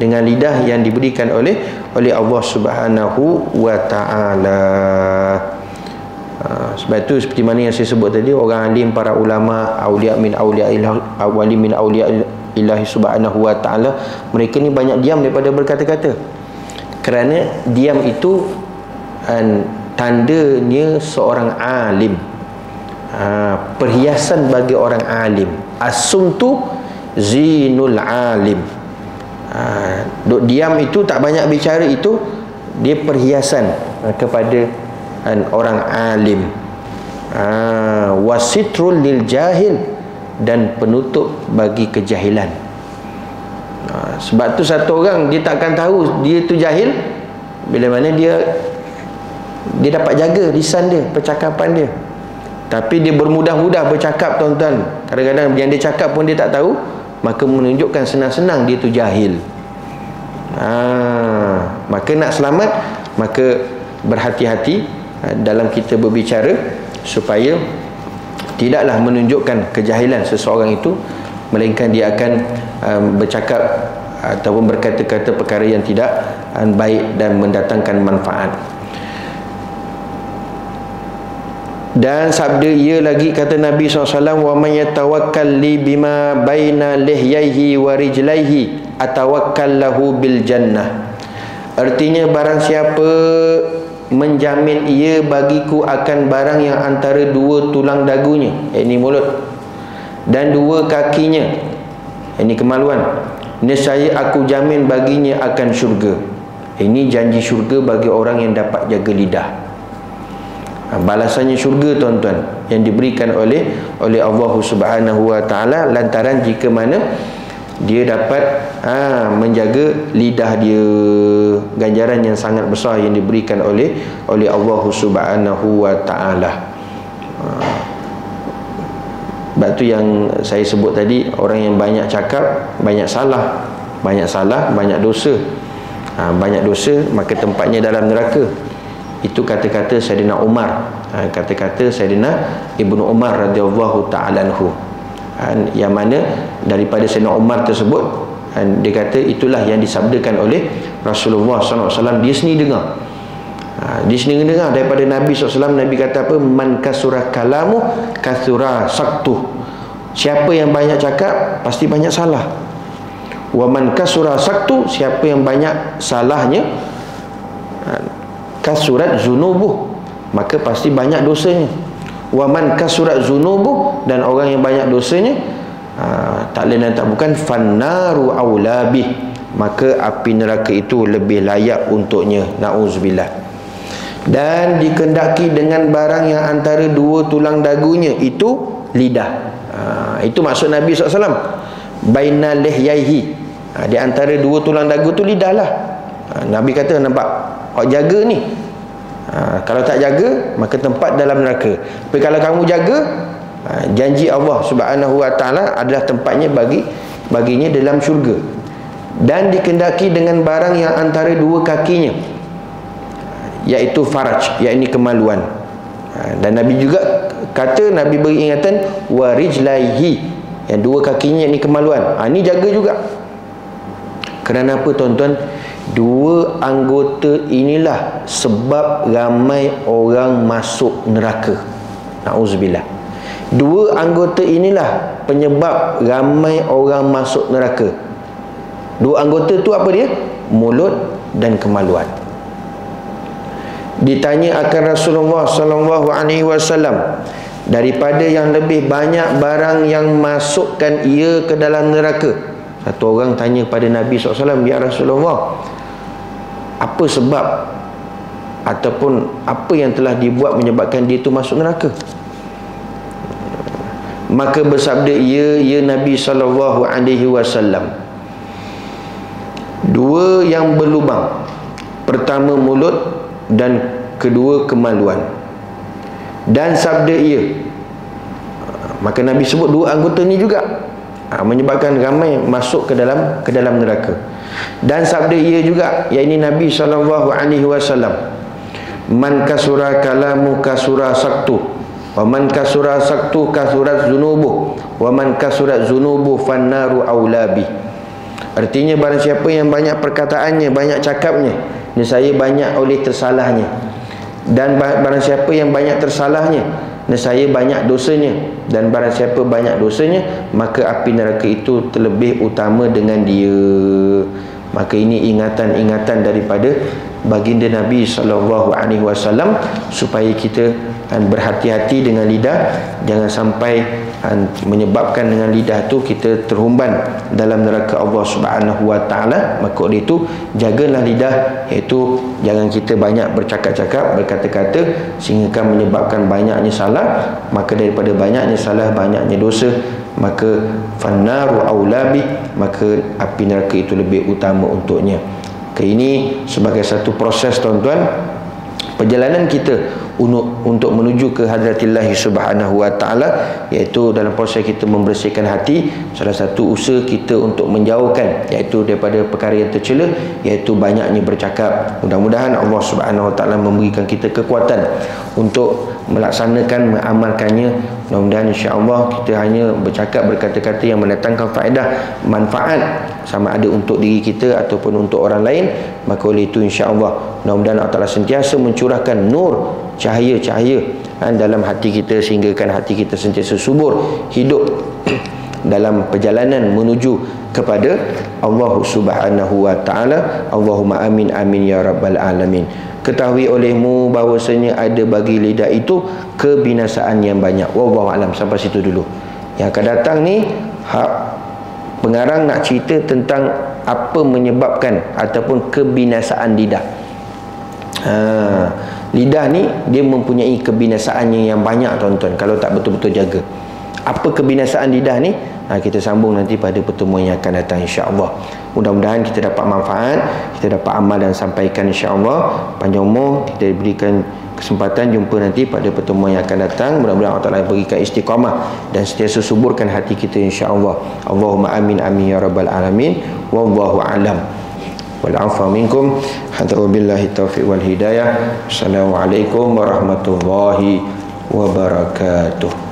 dengan lidah yang diberikan oleh Allah Subhanahu wa taala. Sebab itu seperti mana yang saya sebut tadi, orang alim, para ulama, aulia min aulia ilah, wali min aulia ilahi subhanahu wa ta'ala, mereka ni banyak diam daripada berkata-kata. Kerana diam itu tandanya seorang alim. Perhiasan bagi orang alim. As-sumtu zinul alim. Duk diam itu, tak banyak bicara itu, dia perhiasan kepada orang alim. Wasitrul lil jahil, dan penutup bagi kejahilan. Sebab tu satu orang dia takkan tahu dia tu jahil bila mana dia dapat jaga lisan dia, percakapan dia. Tapi dia bermudah-mudah bercakap, tuan-tuan. Kadang-kadang yang dia cakap pun dia tak tahu, maka menunjukkan senang-senang dia tu jahil. Maka nak selamat, maka berhati-hati dalam kita berbicara supaya tidaklah menunjukkan kejahilan seseorang itu, melainkan dia akan bercakap ataupun berkata-kata perkara yang tidak baik dan mendatangkan manfaat. Dan sabda ia lagi, kata Nabi SAW, wa man yatawakkal li bima baina lihyaihi wa rijlaihi atawakkal lahu bil jannah. Artinya, barang siapa menjamin ia bagiku akan barang yang antara dua tulang dagunya, ini mulut, dan dua kakinya, ini kemaluan, nescaya aku jamin baginya akan syurga. Ini janji syurga bagi orang yang dapat jaga lidah. Balasannya syurga, tuan-tuan, yang diberikan oleh Allah Subhanahu wa taala lantaran jika mana dia dapat menjaga lidah dia. Ganjaran yang sangat besar yang diberikan oleh Allah Subhanahu wa taala. Sebab tu yang saya sebut tadi, orang yang banyak cakap banyak salah, banyak dosa. Banyak dosa, maka tempatnya dalam neraka. Itu kata-kata Sayyidina Umar, kata-kata Sayyidina Ibnu Umar radhiyallahu ta'ala anhu, yang mana daripada Sayyidina Umar tersebut, dia kata itulah yang disabdakan oleh Rasulullah SAW. Dia sendiri dengar, daripada Nabi SAW. Nabi kata apa? Man kasura kalamu kasura saktu. Siapa yang banyak cakap pasti banyak salah. Wa man kasura saktu, siapa yang banyak salahnya, kasurat zunubuh, maka pasti banyak dosanya. Wa man kasurat zunubuh, dan orang yang banyak dosanya, tak lain dan tak bukan, fannaru aulabih, maka api neraka itu lebih layak untuknya. Na'udzubillah. Dan dikendaki dengan barang yang antara dua tulang dagunya, itu lidah. Itu maksud Nabi SAW, baina lihyaihi, di antara dua tulang dagu tu lidah lah. Nabi kata, nampak, awak jaga ni. Kalau tak jaga, maka tempat dalam neraka. Tapi kalau kamu jaga, janji Allah Subhanahu wa taala adalah tempatnya baginya dalam syurga. Dan dikendaki dengan barang yang antara dua kakinya, iaitu faraj, iaitu kemaluan. Dan Nabi juga kata, Nabi beri ingatan, wa rijlaihi, yang dua kakinya, ini kemaluan. Ini jaga juga. Kerana apa, tuan-tuan? Dua anggota inilah sebab ramai orang masuk neraka. Na'udzubillah. Dua anggota inilah penyebab ramai orang masuk neraka. Dua anggota tu apa dia? Mulut dan kemaluan. Ditanya akan Rasulullah sallallahu alaihi wasallam, daripada yang lebih banyak barang yang masukkan ia ke dalam neraka. Satu orang tanya pada Nabi SAW, ya Rasulullah, apa sebab ataupun apa yang telah dibuat menyebabkan dia itu masuk neraka? Maka bersabda ya Nabi SAW, dua yang berlubang, pertama mulut dan kedua kemaluan. Dan sabda ia, maka Nabi sebut dua anggota ni juga menyebabkan ramai masuk ke dalam neraka. Dan sabda ia juga, yakni Nabi SAW, man kasura kalamu kasura saktu, wa man kasura saktu kasurat zunubuh, wa man kasurat zunubuh fannaru aulabi. Artinya barang siapa yang banyak perkataannya, banyak cakapnya, nescaya banyak oleh tersalahnya. Dan barang siapa yang banyak tersalahnya, nescaya banyak dosanya. Dan barang siapa banyak dosanya, maka api neraka itu terlebih utama dengan dia. Maka ini ingatan-ingatan daripada baginda Nabi SAW, supaya kita berhati-hati dengan lidah. Jangan sampai menyebabkan dengan lidah tu kita terhumban dalam neraka Allah Subhanahu wa taala. Maka oleh itu jagalah lidah, iaitu jangan kita banyak bercakap-cakap, berkata-kata, sehingga akan menyebabkan banyaknya salah. Maka daripada banyaknya salah, banyaknya dosa, maka fannaru aulabi, maka api neraka itu lebih utama untuknya. Ini sebagai satu proses, tuan-tuan, perjalanan kita untuk menuju ke hadratillahi subhanahu wa ta'ala, iaitu dalam proses kita membersihkan hati. Salah satu usaha kita untuk menjauhkan, iaitu daripada perkara yang tercela, iaitu banyaknya bercakap. Mudah-mudahan Allah subhanahu wa ta'ala memberikan kita kekuatan untuk melaksanakan, mengamalkannya. Mudah-mudahan insya-Allah kita hanya bercakap, berkata-kata yang mendatangkan faedah, manfaat, sama ada untuk diri kita ataupun untuk orang lain. Maka oleh itu insya-Allah mudah-mudahan Allah Ta'ala sentiasa mencurahkan nur, cahaya-cahaya dalam hati kita, sehinggakan hati kita sentiasa subur hidup dalam perjalanan menuju kepada Allah Subhanahu wa taala. Allahumma amin amin ya rabbal alamin. Ketahui olehmu bahawasanya ada bagi lidah itu kebinasaan yang banyak. Wallahu alam. Sampai situ dulu. Yang akan datang ni pengarang nak cerita tentang apa menyebabkan ataupun kebinasaan lidah. Lidah ni dia mempunyai kebinasaannya yang banyak, tuan-tuan, kalau tak betul-betul jaga. Apa kebinasaan lidah ni? Kita sambung nanti pada pertemuan yang akan datang, insya-Allah. Mudah-mudahan kita dapat manfaat, kita dapat amal dan sampaikan, insya-Allah. Panjang umur, kita diberikan kesempatan jumpa nanti pada pertemuan yang akan datang. Mudah-mudahan Allah Ta'ala berikan istiqamah dan sentiasa suburkan hati kita, insya-Allah. Allahumma amin amin ya rabbal alamin. Wallahu a'lam. Wal 'afwa minkum. Hadza billahi taufiq wal hidayah. Assalamualaikum warahmatullahi wabarakatuh.